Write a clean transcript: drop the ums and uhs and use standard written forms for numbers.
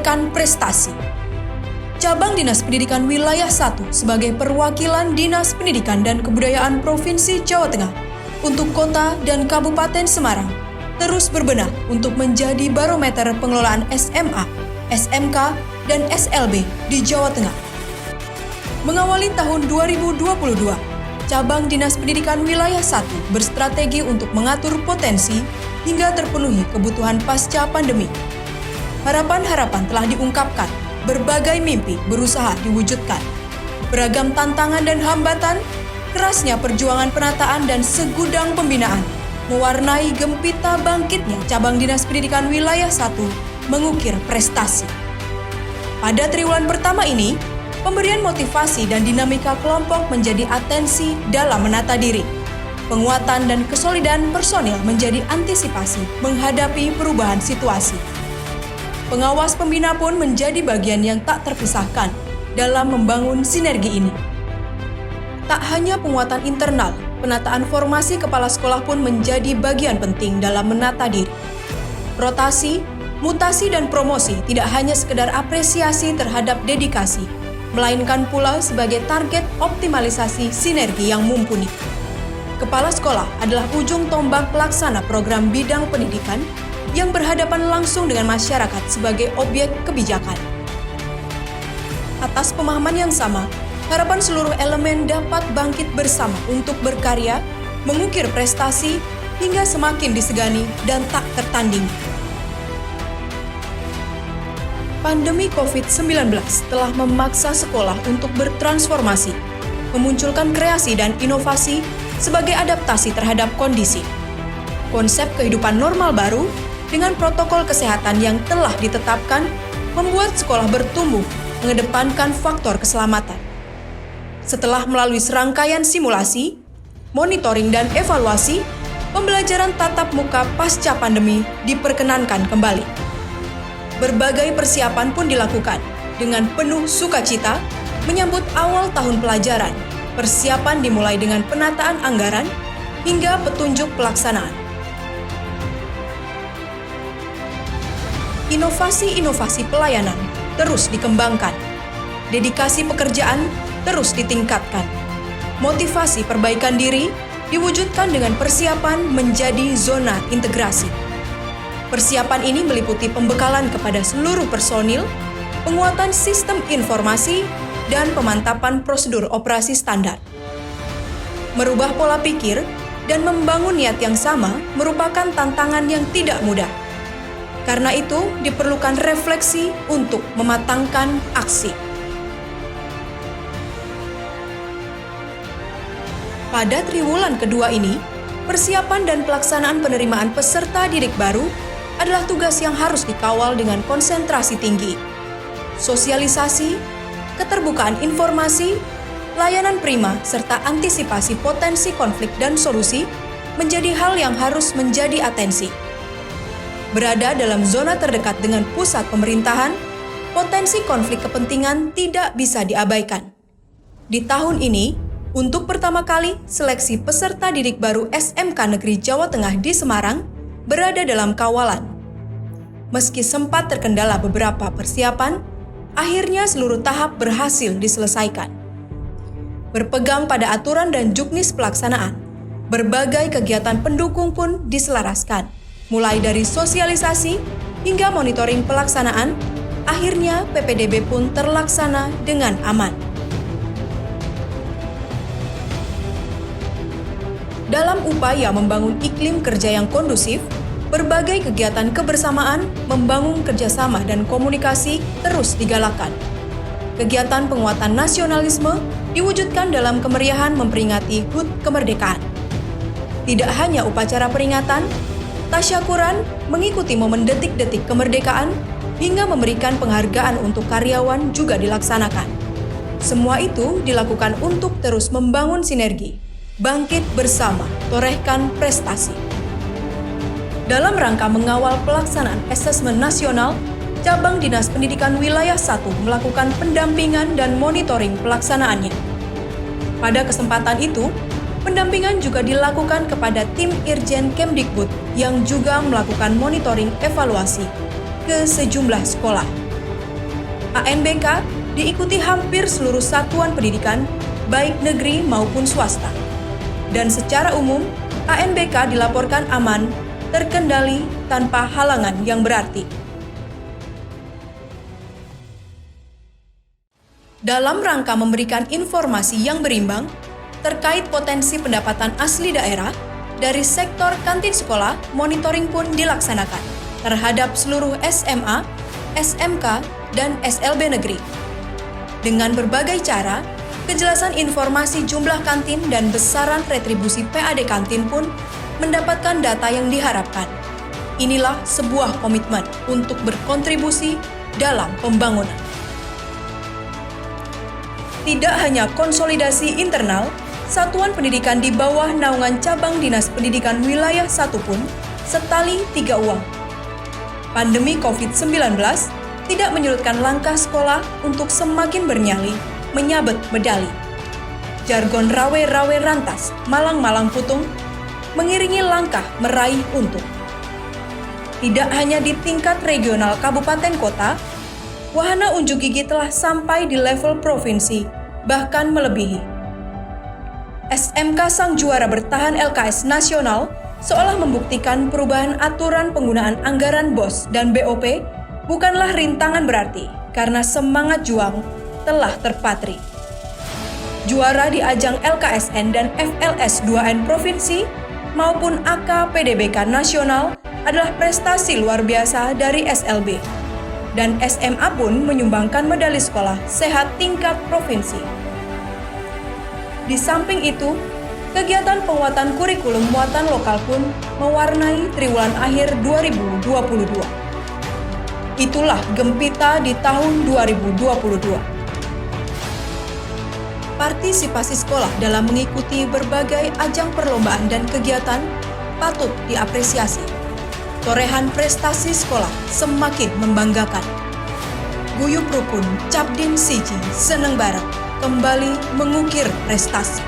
torehkan prestasi. Cabang Dinas Pendidikan Wilayah 1 sebagai perwakilan Dinas Pendidikan dan Kebudayaan Provinsi Jawa Tengah untuk Kota dan Kabupaten Semarang terus berbenah untuk menjadi barometer pengelolaan SMA, SMK, dan SLB di Jawa Tengah. Mengawali tahun 2022, Cabang Dinas Pendidikan Wilayah 1 berstrategi untuk mengatur potensi hingga terpenuhi kebutuhan pasca pandemi. Harapan-harapan telah diungkapkan, berbagai mimpi berusaha diwujudkan. Beragam tantangan dan hambatan, kerasnya perjuangan penataan dan segudang pembinaan mewarnai gempita bangkitnya Cabang Dinas Pendidikan Wilayah 1 mengukir prestasi. Pada triwulan pertama ini, pemberian motivasi dan dinamika kelompok menjadi atensi dalam menata diri. Penguatan dan kesolidan personil menjadi antisipasi menghadapi perubahan situasi. Pengawas pembina pun menjadi bagian yang tak terpisahkan dalam membangun sinergi ini. Tak hanya penguatan internal, penataan formasi kepala sekolah pun menjadi bagian penting dalam menata diri. Rotasi, mutasi, dan promosi tidak hanya sekedar apresiasi terhadap dedikasi, melainkan pula sebagai target optimalisasi sinergi yang mumpuni. Kepala sekolah adalah ujung tombak pelaksana program bidang pendidikan yang berhadapan langsung dengan masyarakat sebagai objek kebijakan. Atas pemahaman yang sama, harapan seluruh elemen dapat bangkit bersama untuk berkarya, mengukir prestasi, hingga semakin disegani dan tak tertandingi. Pandemi COVID-19 telah memaksa sekolah untuk bertransformasi, memunculkan kreasi dan inovasi sebagai adaptasi terhadap kondisi. Konsep kehidupan normal baru dengan protokol kesehatan yang telah ditetapkan membuat sekolah bertumbuh mengedepankan faktor keselamatan. Setelah melalui serangkaian simulasi, monitoring dan evaluasi, pembelajaran tatap muka pasca pandemi diperkenankan kembali. Berbagai persiapan pun dilakukan dengan penuh sukacita menyambut awal tahun pelajaran. Persiapan dimulai dengan penataan anggaran hingga petunjuk pelaksanaan. Inovasi-inovasi pelayanan terus dikembangkan. Dedikasi pekerjaan terus ditingkatkan. Motivasi perbaikan diri diwujudkan dengan persiapan menjadi zona integrasi. Persiapan ini meliputi pembekalan kepada seluruh personil, penguatan sistem informasi, dan pemantapan prosedur operasi standar. Merubah pola pikir dan membangun niat yang sama merupakan tantangan yang tidak mudah. Karena itu, diperlukan refleksi untuk mematangkan aksi. Pada triwulan kedua ini, persiapan dan pelaksanaan penerimaan peserta didik baru adalah tugas yang harus dikawal dengan konsentrasi tinggi. Sosialisasi, keterbukaan informasi, layanan prima, serta antisipasi potensi konflik dan solusi menjadi hal yang harus menjadi atensi. Berada dalam zona terdekat dengan pusat pemerintahan, potensi konflik kepentingan tidak bisa diabaikan. Di tahun ini, untuk pertama kali, seleksi peserta didik baru SMK Negeri Jawa Tengah di Semarang berada dalam kawalan. Meski sempat terkendala beberapa persiapan, akhirnya seluruh tahap berhasil diselesaikan. Berpegang pada aturan dan juknis pelaksanaan, berbagai kegiatan pendukung pun diselaraskan. Mulai dari sosialisasi hingga monitoring pelaksanaan, akhirnya PPDB pun terlaksana dengan aman. Dalam upaya membangun iklim kerja yang kondusif, berbagai kegiatan kebersamaan, membangun kerjasama dan komunikasi terus digalakkan. Kegiatan penguatan nasionalisme diwujudkan dalam kemeriahan memperingati HUT kemerdekaan. Tidak hanya upacara peringatan, tasyakuran mengikuti momen detik-detik kemerdekaan hingga memberikan penghargaan untuk karyawan juga dilaksanakan. Semua itu dilakukan untuk terus membangun sinergi, bangkit bersama, torehkan prestasi. Dalam rangka mengawal pelaksanaan asesmen nasional, Cabang Dinas Pendidikan Wilayah 1 melakukan pendampingan dan monitoring pelaksanaannya. Pada kesempatan itu, pendampingan juga dilakukan kepada tim Irjen Kemdikbud yang juga melakukan monitoring evaluasi ke sejumlah sekolah. ANBK diikuti hampir seluruh satuan pendidikan, baik negeri maupun swasta. Dan secara umum, ANBK dilaporkan aman, terkendali tanpa halangan yang berarti. Dalam rangka memberikan informasi yang berimbang terkait potensi pendapatan asli daerah, dari sektor kantin sekolah, monitoring pun dilaksanakan terhadap seluruh SMA, SMK, dan SLB negeri. Dengan berbagai cara, kejelasan informasi jumlah kantin dan besaran retribusi PAD kantin pun mendapatkan data yang diharapkan. Inilah sebuah komitmen untuk berkontribusi dalam pembangunan. Tidak hanya konsolidasi internal, satuan pendidikan di bawah naungan cabang Dinas Pendidikan Wilayah 1 pun setali tiga uang. Pandemi COVID-19 tidak menyurutkan langkah sekolah untuk semakin bernyali, menyabet medali. Jargon rawe-rawe rantas, malang-malang putung, mengiringi langkah meraih untung. Tidak hanya di tingkat regional kabupaten kota, wahana unjuk gigi telah sampai di level provinsi, bahkan melebihi. SMK sang juara bertahan LKS nasional seolah membuktikan perubahan aturan penggunaan anggaran BOS dan BOP bukanlah rintangan berarti, karena semangat juang telah terpatri. Juara di ajang LKSN dan FLS 2N Provinsi maupun AKPDBK Nasional adalah prestasi luar biasa dari SLB. Dan SMA pun menyumbangkan medali sekolah sehat tingkat provinsi. Di samping itu, kegiatan penguatan kurikulum muatan lokal pun mewarnai triwulan akhir 2022. Itulah Gempita di tahun 2022. Partisipasi sekolah dalam mengikuti berbagai ajang perlombaan dan kegiatan patut diapresiasi. Torehan prestasi sekolah semakin membanggakan. Guyup rukun Capdim Siji Seneng Barat kembali mengukir prestasi.